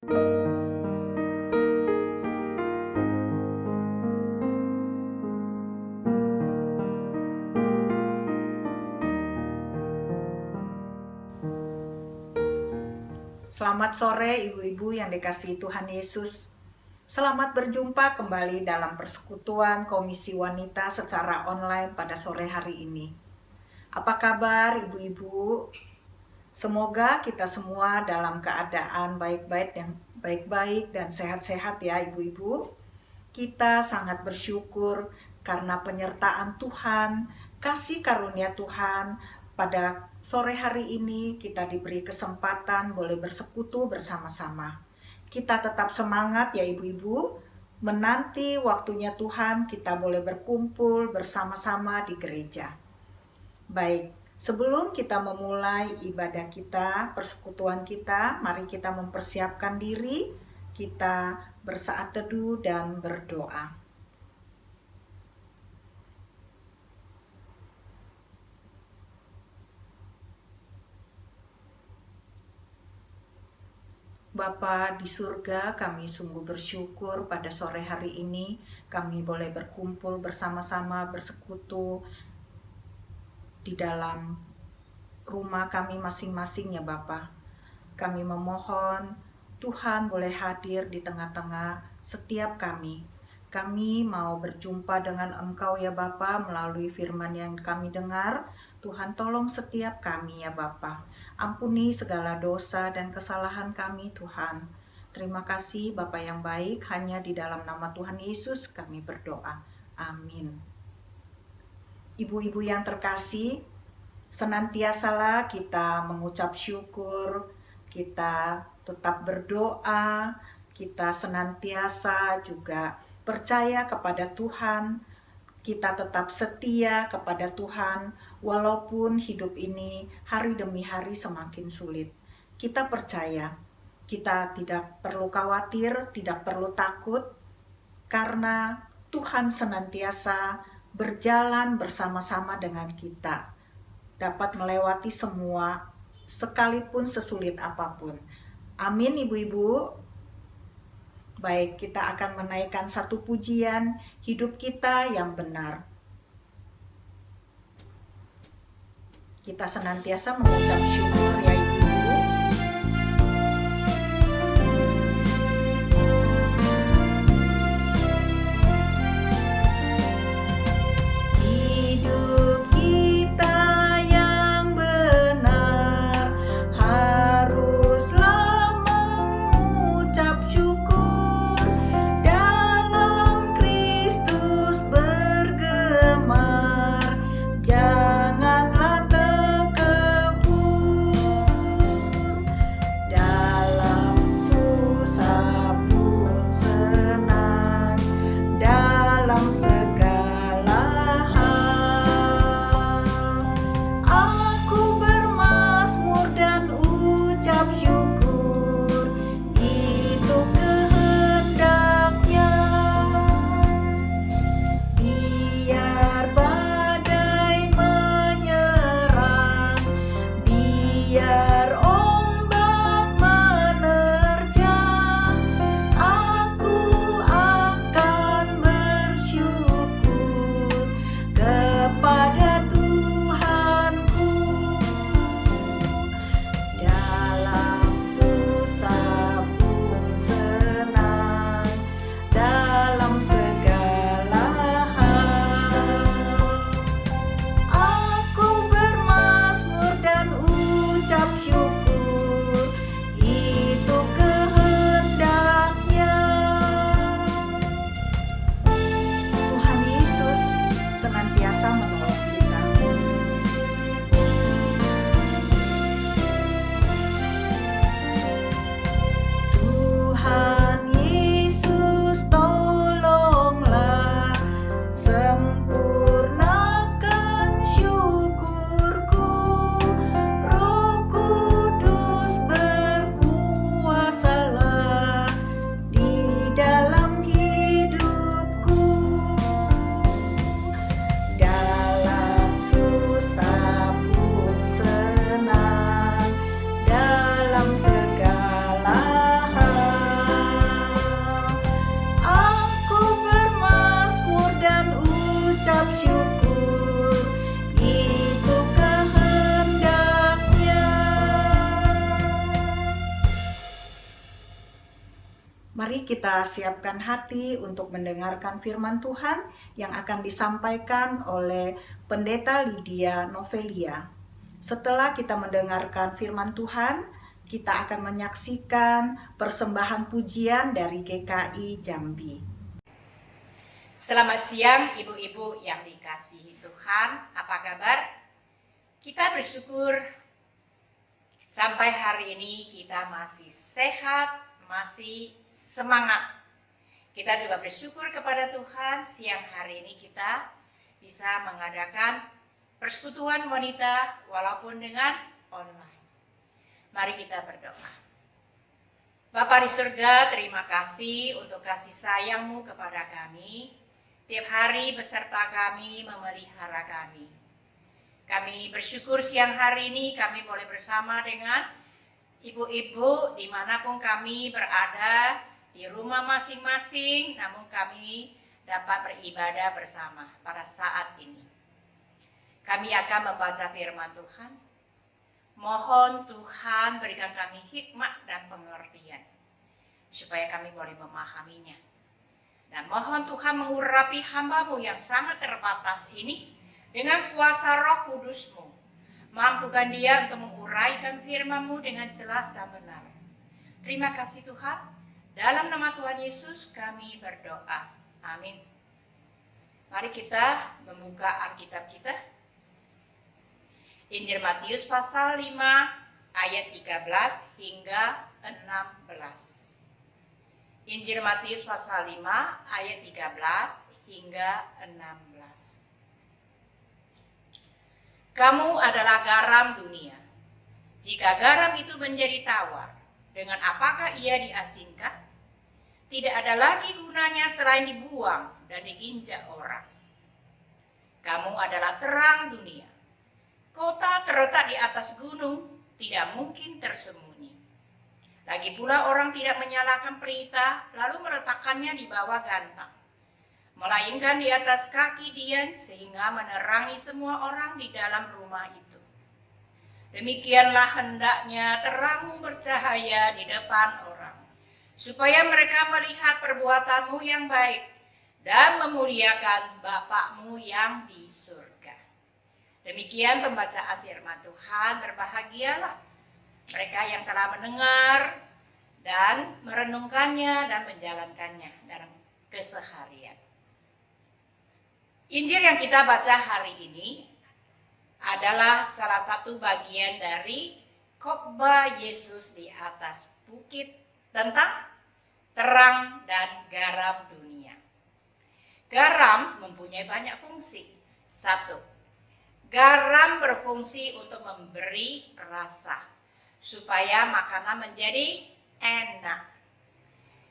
Selamat sore ibu-ibu yang dikasihi Tuhan Yesus. Selamat berjumpa kembali dalam persekutuan Komisi Wanita secara online pada sore hari ini. Apa kabar ibu-ibu? Semoga kita semua dalam keadaan baik-baik dan sehat-sehat ya ibu-ibu. Kita sangat bersyukur karena penyertaan Tuhan, kasih karunia Tuhan. Pada sore hari ini kita diberi kesempatan boleh bersekutu bersama-sama. Kita tetap semangat ya ibu-ibu, menanti waktunya Tuhan kita boleh berkumpul bersama-sama di gereja. Baik, sebelum kita memulai ibadah kita, persekutuan kita, mari kita mempersiapkan diri, kita bersaat teduh dan berdoa. Bapa di surga, kami sungguh bersyukur pada sore hari ini kami boleh berkumpul bersama-sama bersekutu di dalam rumah kami masing-masing ya Bapa. Kami memohon Tuhan boleh hadir di tengah-tengah setiap kami. Kami mau berjumpa dengan Engkau ya Bapa melalui firman yang kami dengar. Tuhan tolong setiap kami ya Bapa. Ampuni segala dosa dan kesalahan kami Tuhan. Terima kasih Bapa yang baik, hanya di dalam nama Tuhan Yesus kami berdoa. Amin. Ibu-ibu yang terkasih, senantiasalah kita mengucap syukur, kita tetap berdoa, kita senantiasa juga percaya kepada Tuhan, kita tetap setia kepada Tuhan, walaupun hidup ini hari demi hari semakin sulit. Kita percaya, kita tidak perlu khawatir, tidak perlu takut, karena Tuhan senantiasa berjalan bersama-sama dengan kita, dapat melewati semua, sekalipun sesulit apapun. Amin ibu-ibu. Baik, kita akan menaikkan satu pujian hidup kita yang benar. Kita senantiasa mengucap syukur ya ibu-ibu. Hidup kita yang benar haruslah mengucap syukur, dalam Kristus bergemar, janganlah terkebun. Mari kita siapkan hati untuk mendengarkan firman Tuhan yang akan disampaikan oleh Pendeta Lydia Novelia. Setelah kita mendengarkan firman Tuhan, kita akan menyaksikan persembahan pujian dari GKI Jambi. Selamat siang ibu-ibu yang dikasihi Tuhan, apa kabar? Kita bersyukur sampai hari ini kita masih sehat, masih semangat. Kita juga bersyukur kepada Tuhan siang hari ini kita bisa mengadakan persekutuan wanita walaupun dengan online. Mari kita berdoa. Bapa di surga, terima kasih untuk kasih sayang-Mu kepada kami. Tiap hari beserta kami, memelihara kami. Kami bersyukur siang hari ini kami boleh bersama dengan ibu-ibu dimanapun kami berada, di rumah masing-masing, namun kami dapat beribadah bersama pada saat ini. Kami akan membaca firman Tuhan. Mohon Tuhan berikan kami hikmat dan pengertian, supaya kami boleh memahaminya. Dan mohon Tuhan mengurapi hamba-Mu yang sangat terbatas ini dengan kuasa Roh Kudus-Mu. Mampukan dia untuk menguraikan firman-Mu dengan jelas dan benar. Terima kasih Tuhan. Dalam nama Tuhan Yesus kami berdoa. Amin. Mari kita membuka Alkitab kita. Injil Matius pasal 5 ayat 13 hingga 16. Injil Matius pasal 5 ayat 13 hingga 16. Kamu adalah garam dunia. Jika garam itu menjadi tawar, dengan apakah ia diasinkan? Tidak ada lagi gunanya selain dibuang dan diinjak orang. Kamu adalah terang dunia. Kota terletak di atas gunung, tidak mungkin tersembunyi. Lagi pula orang tidak menyalakan pelita, lalu meletakkannya di bawah gantang, melainkan di atas kaki dian sehingga menerangi semua orang di dalam rumah itu. Demikianlah hendaknya terangmu bercahaya di depan orang, supaya mereka melihat perbuatanmu yang baik dan memuliakan Bapa-Mu yang di surga. Demikian pembacaan firman Tuhan. Berbahagialah mereka yang telah mendengar dan merenungkannya dan menjalankannya dalam keseharian. Injil yang kita baca hari ini adalah salah satu bagian dari khotbah Yesus di atas bukit tentang terang dan garam dunia. Garam mempunyai banyak fungsi. 1. Garam berfungsi untuk memberi rasa, supaya makanan menjadi enak.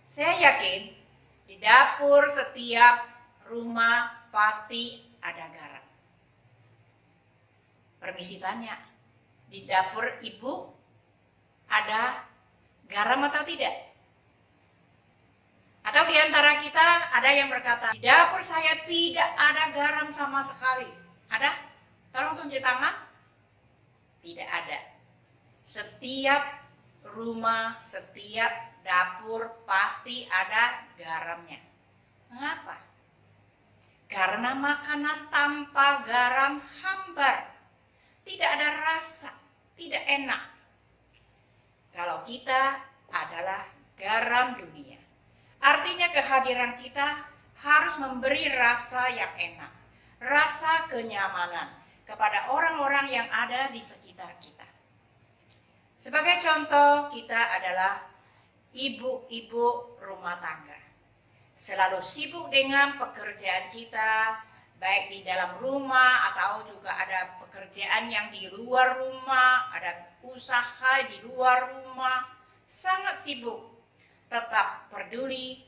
Saya yakin di dapur setiap rumah pasti ada garam. Permisi tanya, di dapur ibu ada garam atau tidak? Atau di antara kita ada yang berkata, di dapur saya tidak ada garam sama sekali. Ada? Tolong tunjuk tangan. Tidak ada. Setiap rumah, setiap dapur pasti ada garamnya. Mengapa? Karena makanan tanpa garam hambar, tidak ada rasa, tidak enak. Kalau kita adalah garam dunia, artinya kehadiran kita harus memberi rasa yang enak, rasa kenyamanan kepada orang-orang yang ada di sekitar kita. Sebagai contoh, kita adalah ibu-ibu rumah tangga. Selalu sibuk dengan pekerjaan kita, baik di dalam rumah atau juga ada pekerjaan yang di luar rumah, ada usaha di luar rumah, sangat sibuk, tetap peduli,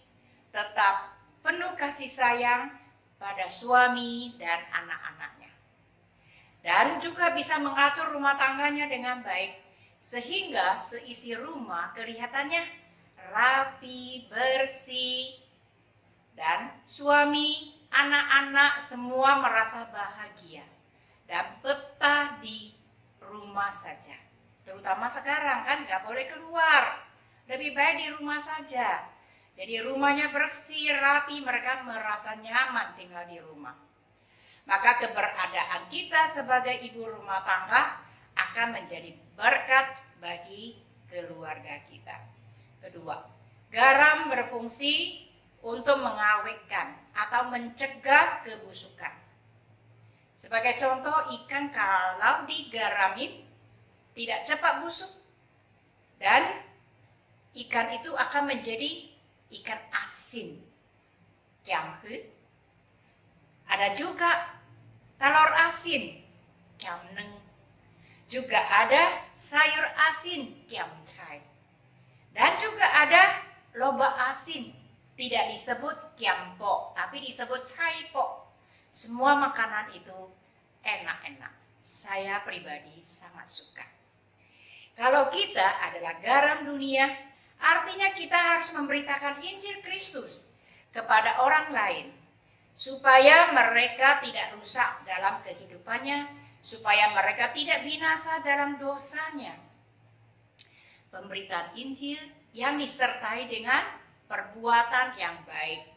tetap penuh kasih sayang pada suami dan anak-anaknya. Dan juga bisa mengatur rumah tangganya dengan baik, sehingga seisi rumah kelihatannya rapi, bersih, dan suami, anak-anak semua merasa bahagia dan betah di rumah saja. Terutama sekarang kan gak boleh keluar, lebih baik di rumah saja. Jadi rumahnya bersih, rapi, mereka merasa nyaman tinggal di rumah. Maka keberadaan kita sebagai ibu rumah tangga akan menjadi berkat bagi keluarga kita. Kedua, garam berfungsi untuk mengawetkan atau mencegah kebusukan. Sebagai contoh, ikan kalau digaramin tidak cepat busuk dan ikan itu akan menjadi ikan asin. Kiamhe. Ada juga telur asin, kiamneng. Juga ada sayur asin, kiamcai. Dan juga ada loba asin, tidak disebut kiampo, tapi disebut caipo. Semua makanan itu enak-enak. Saya pribadi sangat suka. Kalau kita adalah garam dunia, artinya kita harus memberitakan Injil Kristus kepada orang lain, supaya mereka tidak rusak dalam kehidupannya, supaya mereka tidak binasa dalam dosanya. Pemberitaan Injil yang disertai dengan perbuatan yang baik,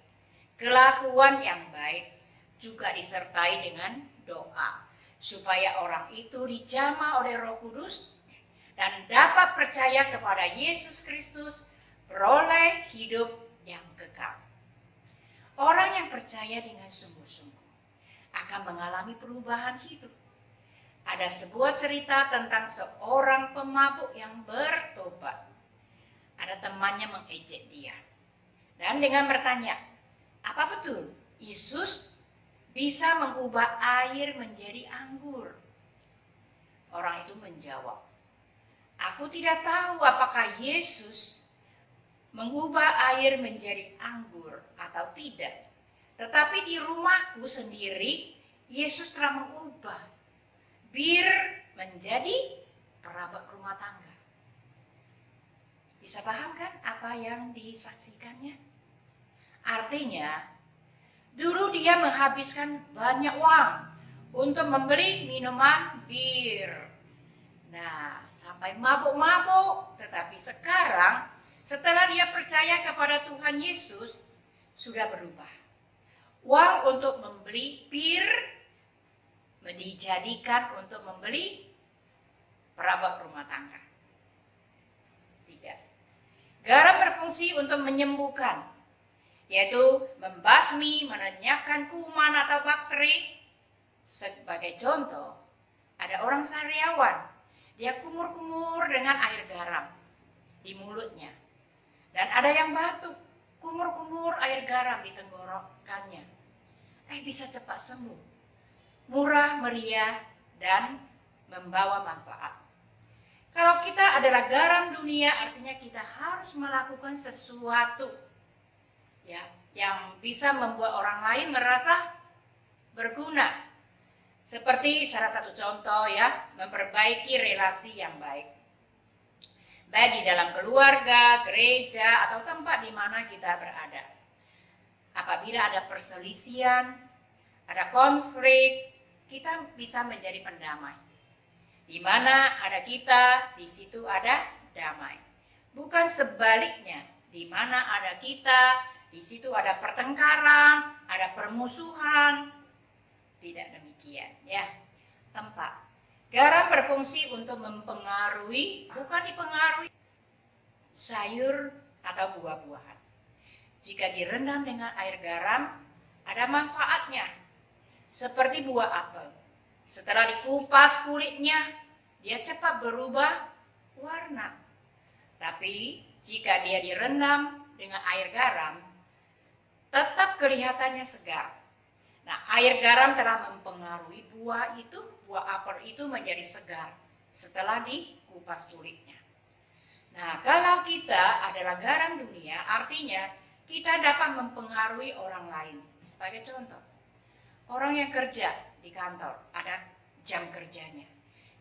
kelakuan yang baik, juga disertai dengan doa, supaya orang itu dijamah oleh Roh Kudus dan dapat percaya kepada Yesus Kristus, beroleh hidup yang kekal. Orang yang percaya dengan sungguh-sungguh akan mengalami perubahan hidup. Ada sebuah cerita tentang seorang pemabuk yang bertobat. Ada temannya mengejek dia. Dan dengan bertanya, apa betul Yesus bisa mengubah air menjadi anggur? Orang itu menjawab, aku tidak tahu apakah Yesus mengubah air menjadi anggur atau tidak. Tetapi di rumahku sendiri, Yesus telah mengubah bir menjadi perabot rumah tangga. Bisa paham kan apa yang disaksikannya? Artinya, dulu dia menghabiskan banyak uang untuk membeli minuman bir. Nah, sampai mabuk-mabuk. Tetapi sekarang, setelah dia percaya kepada Tuhan Yesus, sudah berubah. Uang untuk membeli bir dijadikan untuk membeli perabot rumah tangga. Tidak. Garam berfungsi untuk menyembuhkan, yaitu membasmi, melenyapkan kuman atau bakteri. Sebagai contoh, ada orang sariawan, dia kumur-kumur dengan air garam di mulutnya. Dan ada yang batuk, kumur-kumur air garam di tenggorokannya. Bisa cepat sembuh. Murah, meriah, dan membawa manfaat. Kalau kita adalah garam dunia, artinya kita harus melakukan sesuatu yang bisa membuat orang lain merasa berguna. Seperti salah satu contoh memperbaiki relasi yang baik. Baik di dalam keluarga, gereja, atau tempat di mana kita berada. Apabila ada perselisihan, ada konflik, kita bisa menjadi pendamai. Di mana ada kita, di situ ada damai. Bukan sebaliknya, di mana ada kita, di situ ada pertengkaran, ada permusuhan. Tidak demikian, Tempat. Garam berfungsi untuk mempengaruhi, bukan dipengaruhi sayur atau buah-buahan. Jika direndam dengan air garam, ada manfaatnya. Seperti buah apel. Setelah dikupas kulitnya, dia cepat berubah warna. Tapi jika dia direndam dengan air garam, tetap kelihatannya segar. Nah, air garam telah mempengaruhi buah apel itu menjadi segar setelah dikupas kulitnya. Nah, kalau kita adalah garam dunia, artinya kita dapat mempengaruhi orang lain. Sebagai contoh, orang yang kerja di kantor, ada jam kerjanya.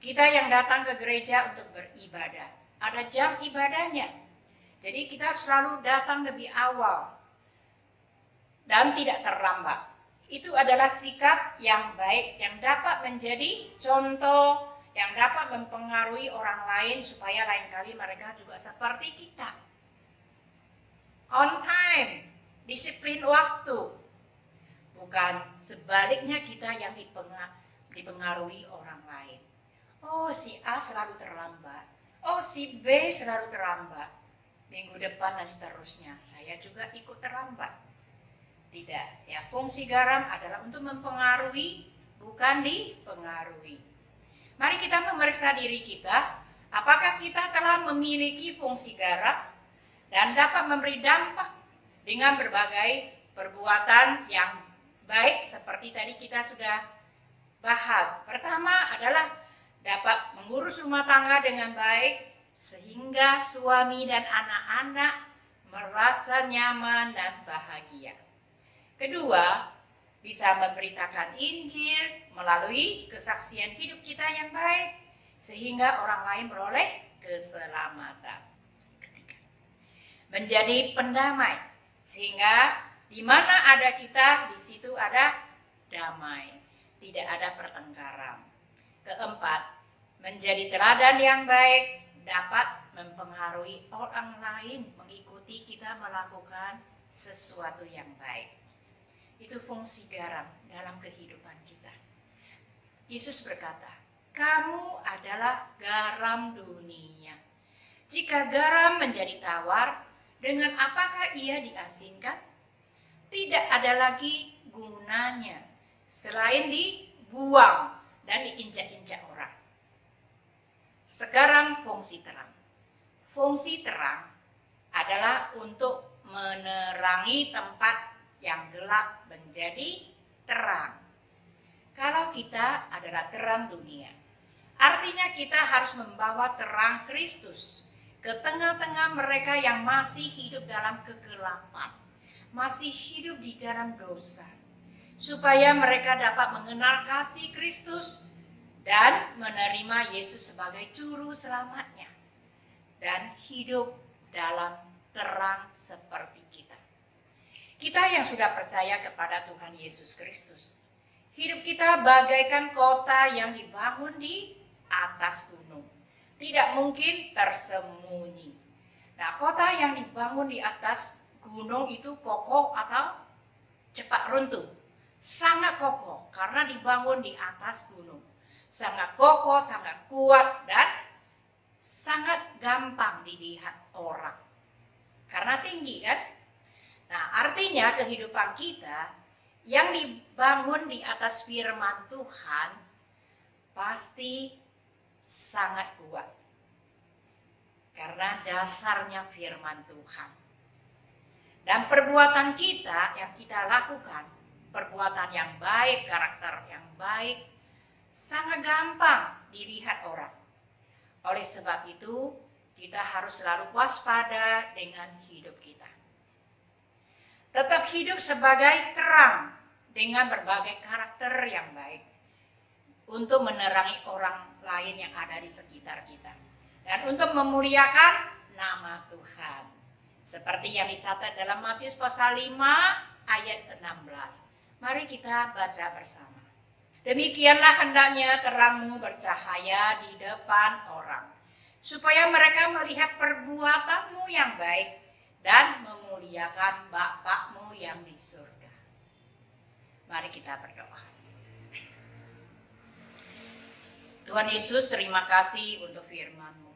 Kita yang datang ke gereja untuk beribadah, ada jam ibadahnya. Jadi kita selalu datang lebih awal dan tidak terlambat. Itu adalah sikap yang baik yang dapat menjadi contoh, yang dapat mempengaruhi orang lain supaya lain kali mereka juga seperti kita. On time. disiplin waktu. Bukan sebaliknya kita yang dipengaruhi orang lain. Oh, si A selalu terlambat. Oh, si B selalu terlambat. Minggu depan dan seterusnya, saya juga ikut terlambat. Tidak, ya, fungsi garam adalah untuk mempengaruhi, bukan dipengaruhi. Mari kita memeriksa diri kita, apakah kita telah memiliki fungsi garam dan dapat memberi dampak dengan berbagai perbuatan yang baik seperti tadi kita sudah bahas. Pertama adalah dapat mengurus rumah tangga dengan baik sehingga suami dan anak-anak merasa nyaman dan bahagia. Kedua, bisa memberitakan Injil melalui kesaksian hidup kita yang baik sehingga orang lain beroleh keselamatan. Ketiga, menjadi pendamai sehingga di mana ada kita, di situ ada damai, tidak ada pertengkaran. Keempat, menjadi teladan yang baik dapat mempengaruhi orang lain mengikuti kita melakukan sesuatu yang baik. Itu fungsi garam dalam kehidupan kita. Yesus berkata, kamu adalah garam dunia. Jika garam menjadi tawar, dengan apakah ia diasinkan? Tidak ada lagi gunanya selain dibuang dan diinjak-injak orang. Sekarang fungsi terang. Fungsi terang adalah untuk menerangi tempat yang gelap menjadi terang. Kalau kita adalah terang dunia, artinya kita harus membawa terang Kristus ke tengah-tengah mereka yang masih hidup dalam kegelapan, masih hidup di dalam dosa, supaya mereka dapat mengenal kasih Kristus dan menerima Yesus sebagai juru selamatnya dan hidup dalam terang seperti kita. Kita yang sudah percaya kepada Tuhan Yesus Kristus, hidup kita bagaikan kota yang dibangun di atas gunung. Tidak mungkin tersembunyi. Nah, kota yang dibangun di atas gunung itu kokoh atau cepat runtuh? Sangat kokoh karena dibangun di atas gunung. Sangat kokoh, sangat kuat, dan sangat gampang dilihat orang. Karena tinggi kan? Nah, artinya kehidupan kita yang dibangun di atas firman Tuhan pasti sangat kuat. Karena dasarnya firman Tuhan. Dan perbuatan kita yang kita lakukan, perbuatan yang baik, karakter yang baik, sangat gampang dilihat orang. Oleh sebab itu, kita harus selalu waspada dengan hidup kita. Tetap hidup sebagai terang dengan berbagai karakter yang baik untuk menerangi orang lain yang ada di sekitar kita dan untuk memuliakan nama Tuhan. Seperti yang dicatat dalam Matius pasal 5 ayat 16. Mari kita baca bersama. Demikianlah hendaknya terangmu bercahaya di depan orang, supaya mereka melihat perbuatanmu yang baik dan memuliakan Bapakmu yang di surga. Mari kita berdoa. Tuhan Yesus, terima kasih untuk firman-Mu.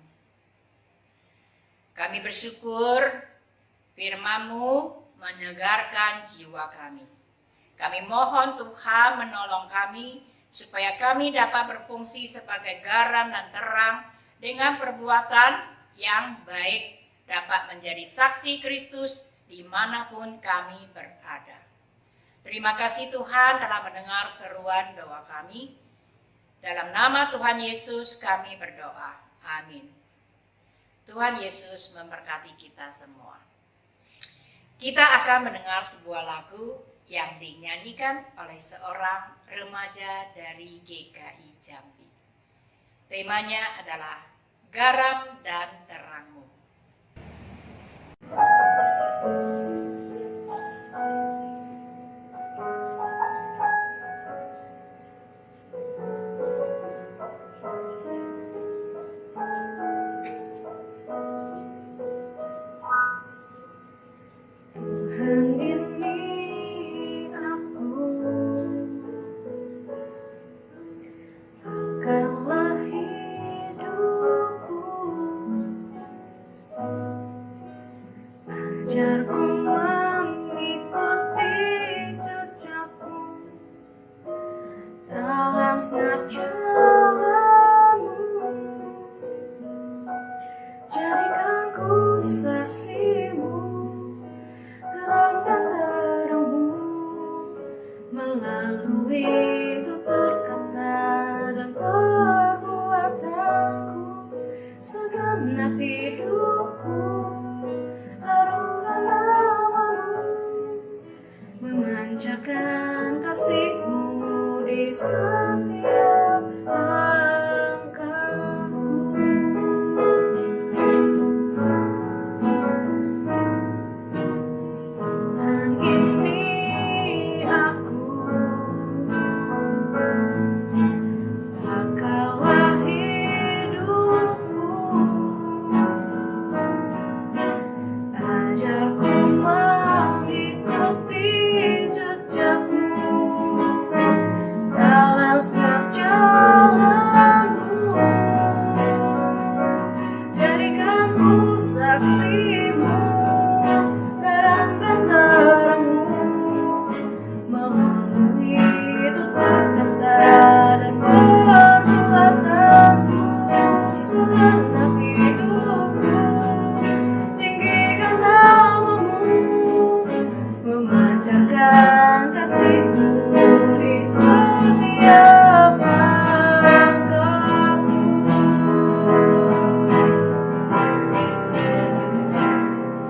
Kami bersyukur firman-Mu menyegarkan jiwa kami. Kami mohon Tuhan menolong kami supaya kami dapat berfungsi sebagai garam dan terang dengan perbuatan yang baik, dapat menjadi saksi Kristus dimanapun kami berada. Terima kasih Tuhan telah mendengar seruan doa kami. Dalam nama Tuhan Yesus kami berdoa. Amin. Tuhan Yesus memberkati kita semua. Kita akan mendengar sebuah lagu yang dinyanyikan oleh seorang remaja dari GKI Jambi. Temanya adalah Garam dan Terangmu. Tuhan Ajarku mengikuti jejakmu dalam setiap jalanmu. Jadikan ku saksimu, geram dan terangmu, melalui tutur kata dan perbuatanku. Segenap hidupku harumkan namamu, memancarkan kasihmu di setiap langkahku. Tuhan, ini aku, Engkaulah hidupku. Ajarku mengikuti jejakmu dalam setiap jalanmu. Jadikan ku saksimu, terang dan terangmu, melalui tutur kata dan perbuatanku. Segenap hidupku tinggikan namamu, memancarkan kasihmu di setiap langkahku.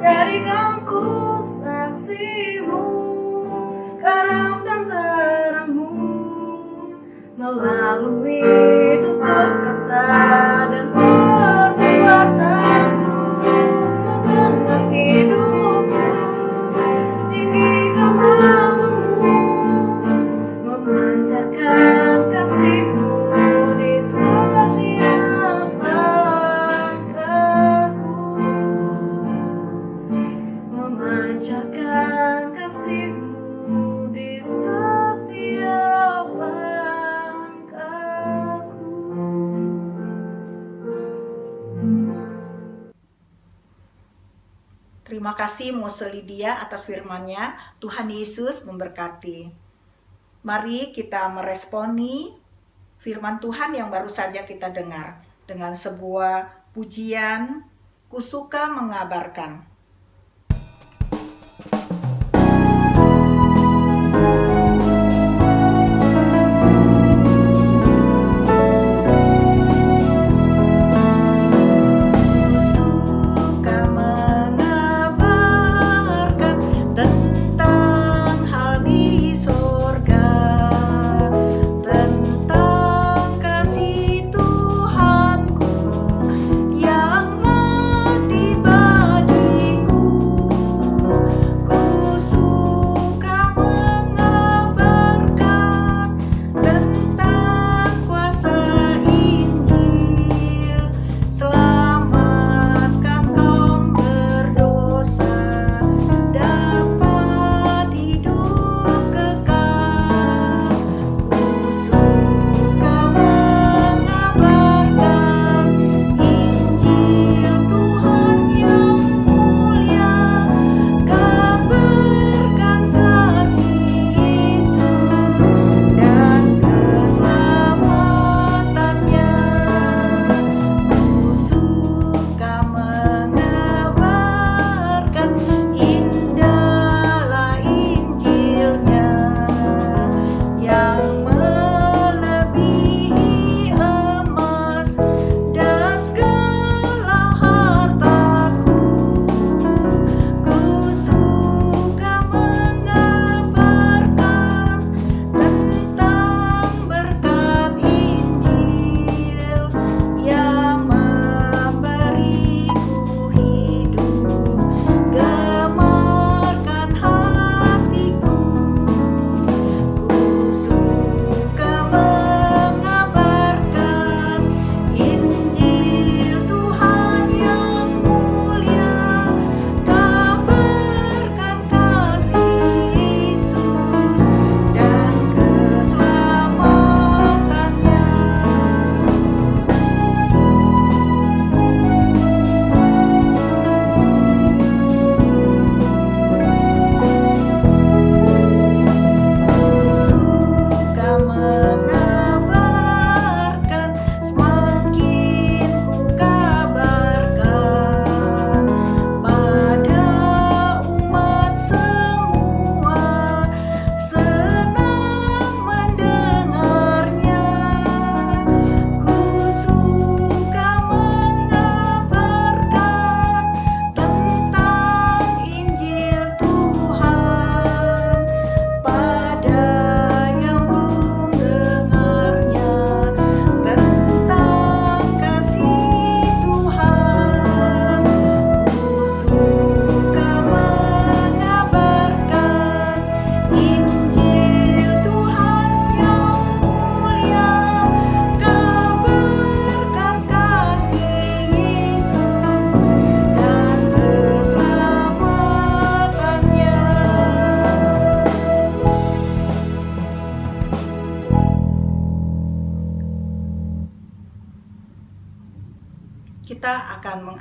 Jadikan ku saksimu, garam dan terangmu, melalui tutur kata dan perbuatanku. Segenap hidupku tinggikan namamu, memancarkan kasihmu di setiap langkahku, memancarkan kasihmu di setiap langkahku. Terima kasih Mose Lydia atas firman-Nya. Tuhan Yesus memberkati. Mari kita meresponi firman Tuhan yang baru saja kita dengar dengan sebuah pujian, "Ku suka mengabarkan." Ku suka mengabarkan tentang hal di sorga, tentang kasih Tuhanku yang mati bagi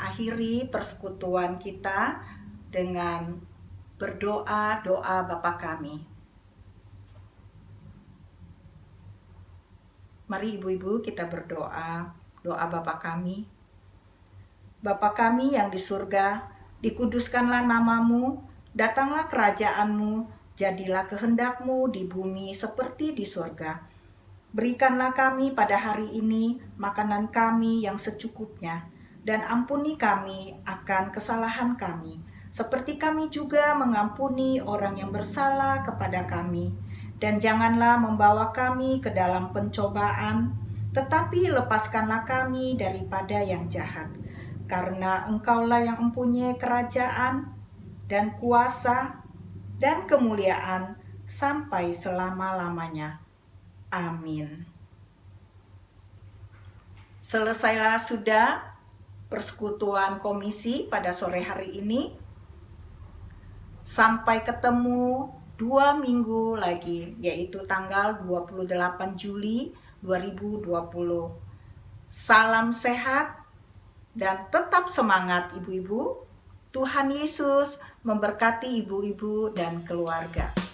mengakhiri persekutuan kita dengan berdoa doa Bapa kami. Mari ibu-ibu kita berdoa doa Bapa kami. Bapa kami yang di surga, dikuduskanlah namamu, datanglah kerajaanmu, jadilah kehendakmu di bumi seperti di surga. Berikanlah kami pada hari ini makanan kami yang secukupnya, dan ampuni kami akan kesalahan kami, seperti kami juga mengampuni orang yang bersalah kepada kami. Dan janganlah membawa kami ke dalam pencobaan, tetapi lepaskanlah kami daripada yang jahat. Karena Engkaulah yang mempunyai kerajaan dan kuasa dan kemuliaan sampai selama-lamanya. Amin. Selesailah sudah persekutuan komisi pada sore hari ini. Sampai ketemu 2 minggu lagi, yaitu tanggal 28 Juli 2020. Salam sehat dan tetap semangat ibu-ibu. Tuhan Yesus memberkati ibu-ibu dan keluarga.